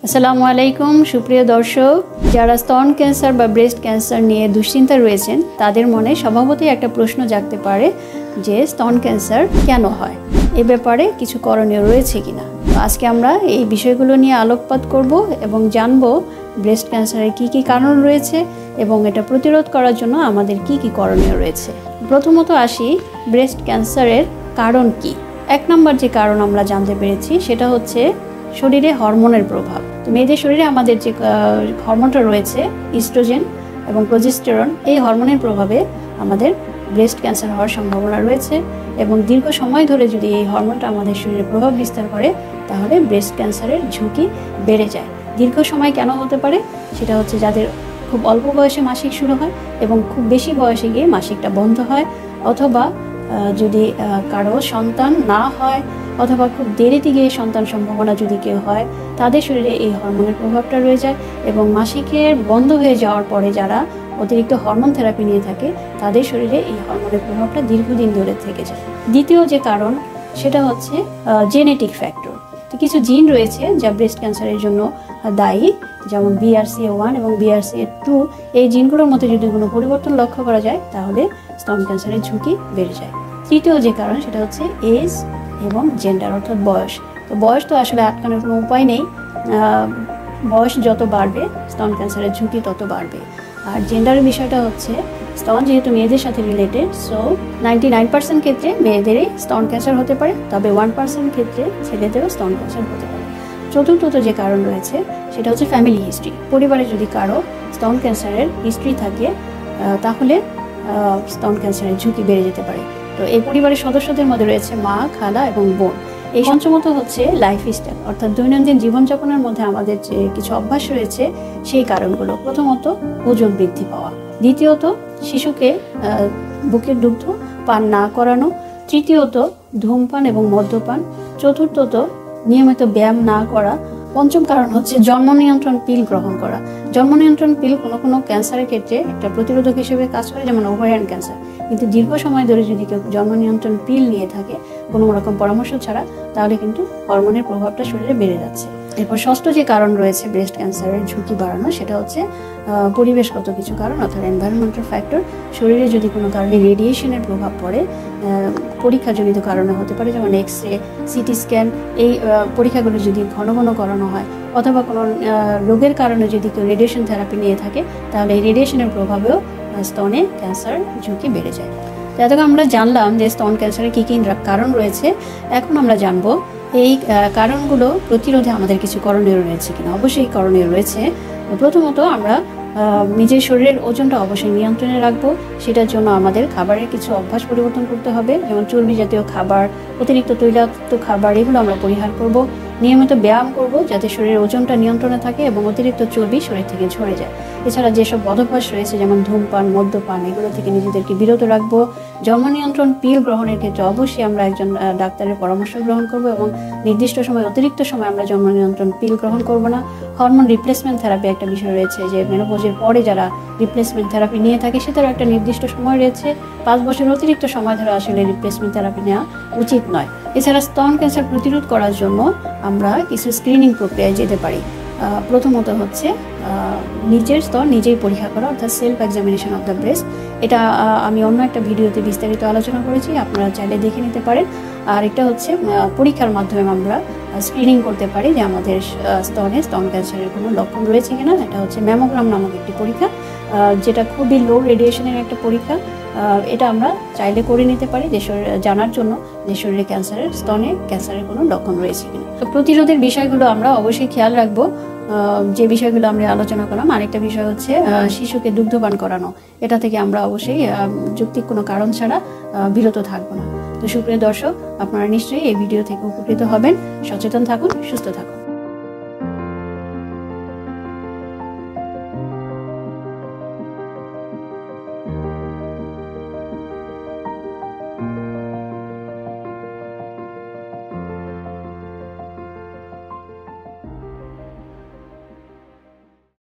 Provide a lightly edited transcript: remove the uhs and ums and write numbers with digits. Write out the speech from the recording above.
আসসালামু আলাইকুম সুপ্রিয় দর্শক, যারা স্তন ক্যান্সার বা ব্রেস্ট ক্যান্সার নিয়ে দুশ্চিন্তা রয়েছেন তাদের মনে স্বভাবতই একটা প্রশ্ন জাগতে পারে যে স্তন ক্যান্সার কেন হয়, এ ব্যাপারে কিছু করণীয় রয়েছে কিনা। আজকে আমরা এই বিষয়গুলো নিয়ে আলোকপাত করব এবং জানব ব্রেস্ট ক্যান্সারের কি কি কারণ রয়েছে এবং এটা প্রতিরোধ করার জন্য আমাদের কি কি করণীয় রয়েছে। প্রথমত আসি ব্রেস্ট ক্যান্সারের কারণ কি। এক নম্বর যে কারণ আমরা জানতে পেরেছি সেটা হচ্ছে শরীরে হরমোনের প্রভাব। তো মেয়েদের শরীরে আমাদের যে হরমোনটা রয়েছে ইস্ট্রোজেন এবং প্রোজেস্টেরন, এই হরমোনের প্রভাবে আমাদের ব্রেস্ট ক্যান্সার হওয়ার সম্ভাবনা রয়েছে এবং দীর্ঘ সময় ধরে যদি এই হরমোনটা আমাদের শরীরে প্রভাব বিস্তার করে তাহলে ব্রেস্ট ক্যান্সারের ঝুঁকি বেড়ে যায়। দীর্ঘ সময় কেন হতে পারে সেটা হচ্ছে যাদের খুব অল্প বয়সে মাসিক শুরু হয় এবং খুব বেশি বয়সে গিয়ে মাসিকটা বন্ধ হয়, অথবা যদি কারো সন্তান না হয় অথবা খুব দেরিতে গিয়ে সন্তান সম্ভাবনা যদি কেউ হয় তাদের শরীরে এই হরমোনের প্রভাবটা রয়ে যায় এবং মাসিকের বন্ধ হয়ে যাওয়ার পরে যারা অতিরিক্ত হরমোন থেরাপি নিয়ে থাকে তাদের শরীরে এই হরমোনের প্রভাবটা দীর্ঘদিন ধরে থেকে যায়। দ্বিতীয় যে কারণ সেটা হচ্ছে জেনেটিক ফ্যাক্টর। তো কিছু জিন রয়েছে যা ব্রেস্ট ক্যান্সারের জন্য দায়ী, যেমন BRCA1 এবং BRCA2। এই জিনগুলোর মধ্যে যদি কোনো পরিবর্তন লক্ষ্য করা যায় তাহলে স্তন ক্যান্সারের ঝুঁকি বেড়ে যায়। তৃতীয় যে কারণ সেটা হচ্ছে এজ এবং জেন্ডার, অর্থাৎ বয়স। তো বয়স তো আসলে আটকানোর কোনো উপায় নেই, বয়স যত বাড়বে স্তন ক্যান্সারের ঝুঁকি তত বাড়বে। আর জেন্ডারের বিষয়টা হচ্ছে স্তন যেহেতু মেয়েদের সাথে রিলেটেড, সো 99% ক্ষেত্রে মেয়েদেরই স্তন ক্যান্সার হতে পারে, তবে 1% ক্ষেত্রে ছেলেদেরও স্তন ক্যান্সার হতে পারে। চতুর্থত যে কারণ রয়েছে সেটা হচ্ছে ফ্যামিলি হিস্ট্রি। পরিবারে যদি কারো স্তন ক্যান্সারের হিস্ট্রি থাকে তাহলে স্তন ক্যান্সারের ঝুঁকি বেড়ে যেতে পারে। তো এই পরিবারের সদস্যদের মধ্যে রয়েছে মা, খালা এবং বোন। এই পঞ্চমত হচ্ছে লাইফস্টাইল, অর্থাৎ দৈনন্দিন জীবনযাপনের মধ্যে আমাদের যে কিছু অভ্যাস রয়েছে সেই কারণগুলো। প্রথমত ওজন বৃদ্ধি পাওয়া, দ্বিতীয়ত শিশুকে বুকের দুগ্ধ পান না করানো, তৃতীয়ত ধূমপান এবং মদ্যপান, চতুর্থত নিয়মিত ব্যায়াম না করা, পঞ্চম কারণ হচ্ছে জন্ম নিয়ন্ত্রণ পিল গ্রহণ করা। জন্ম নিয়ন্ত্রণ পিল কোনো ক্যান্সারের ক্ষেত্রে একটা প্রতিরোধক হিসেবে কাজ করে, যেমন ওভারিয়ান ক্যান্সার। কিন্তু দীর্ঘ সময় ধরে যদি কেউ জন্ম নিয়ন্ত্রণ পিল নিয়ে থাকে কোনো রকম পরামর্শ ছাড়া তাহলে কিন্তু হরমোনের প্রভাবটা শরীরে বেড়ে যাচ্ছে। এরপর ষষ্ঠ যে কারণ রয়েছে ব্রেস্ট ক্যান্সারের ঝুঁকি বাড়ানো সেটা হচ্ছে পরিবেশগত কিছু কারণ, অর্থাৎ এনভায়রনমেন্টাল ফ্যাক্টর। শরীরে যদি কোনো কারণে রেডিয়েশনের প্রভাব পড়ে, পরীক্ষাজনিত কারণে হতে পারে, যেমন এক্স-রে, সিটি স্ক্যান, এই পরীক্ষাগুলো যদি ঘন ঘন করানো হয়, অথবা কোনো রোগের কারণে যদি কেউ রেডিয়েশন থেরাপি নিয়ে থাকে তাহলে এই রেডিয়েশনের প্রভাবেও স্তনে ক্যান্সার ঝুঁকি বেড়ে যায়। তো এতক্ষণ আমরা জানলাম যে স্তন ক্যান্সারের কী কী কারণ রয়েছে। এখন আমরা জানবো এই কারণগুলো প্রতিরোধে আমাদের কিছু করণীয় রয়েছে কিনা। অবশ্যই করণীয় রয়েছে। প্রথমত আমরা নিজের শরীরের ওজনটা অবশ্যই নিয়ন্ত্রণে রাখবো। সেটার জন্য আমাদের খাবারের কিছু অভ্যাস পরিবর্তন করতে হবে, যেমন চর্বি জাতীয় খাবার, অতিরিক্ত তৈলাক্ত খাবার, এগুলো আমরা পরিহার করব। নিয়মিত ব্যায়াম করব যাতে শরীরের ওজনটা নিয়ন্ত্রণে থাকে এবং অতিরিক্ত চর্বি শরীর থেকে ঝরে যায়। এছাড়া যেসব বদভ্যাস রয়েছে যেমন ধূমপান, মদ্যপান, এগুলো থেকে নিজেদেরকে বিরত রাখবো। জন্ম নিয়ন্ত্রণ পিল গ্রহণের ক্ষেত্রে অবশ্যই আমরা একজন ডাক্তারের পরামর্শ গ্রহণ করব এবং নির্দিষ্ট সময় অতিরিক্ত সময় আমরা জন্ম নিয়ন্ত্রণ পিল গ্রহণ করব না। হরমোন রিপ্লেসমেন্ট থেরাপি একটা বিষয় রয়েছে, যে মেনোপজের পরে যারা রিপ্লেসমেন্ট থেরাপি নিয়ে থাকে সেটারও একটা নির্দিষ্ট সময় রয়েছে। 5 বছরের অতিরিক্ত সময় ধরে আসলে রিপ্লেসমেন্ট থেরাপি নেওয়া উচিত নয়। এছাড়া স্তন ক্যান্সার প্রতিরোধ করার জন্য আমরা কিছু স্ক্রিনিং প্রক্রিয়ায় যেতে পারি। প্রথমত হচ্ছে নিজের স্তন নিজেই পরীক্ষা করা, অর্থাৎ self examination of the breast. এটা আমি অন্য একটা ভিডিওতে বিস্তারিত আলোচনা করেছি, আপনারা চাইলে দেখে নিতে পারেন। আর একটা হচ্ছে পরীক্ষার মাধ্যমে আমরা স্ক্রিনিং করতে পারি যে আমাদের স্তন ক্যান্সারের কোনো লক্ষণ রয়েছে কিনা। এটা হচ্ছে ম্যামোগ্রাম নামক একটি পরীক্ষা, যেটা খুবই লো রেডিয়েশনের একটা পরীক্ষা। এটা আমরা চাইলে করে নিতে পারি জানার জন্য যে শরীরে স্তনে ক্যান্সারের কোনো লক্ষণ রয়েছে কিনা। তো প্রতিরোধের বিষয়গুলো আমরা অবশ্যই খেয়াল রাখবো, যে বিষয়গুলো আমরা আলোচনা করলাম। আরেকটা বিষয় হচ্ছে শিশুকে দুগ্ধপান করানো, এটা থেকে আমরা অবশ্যই যৌক্তিক কোনো কারণ ছাড়া বিরত থাকবো না। তো সুপ্রিয় দর্শক, আপনারা নিশ্চয়ই এই ভিডিও থেকে উপকৃত হবেন। সচেতন থাকুন, সুস্থ থাকুন।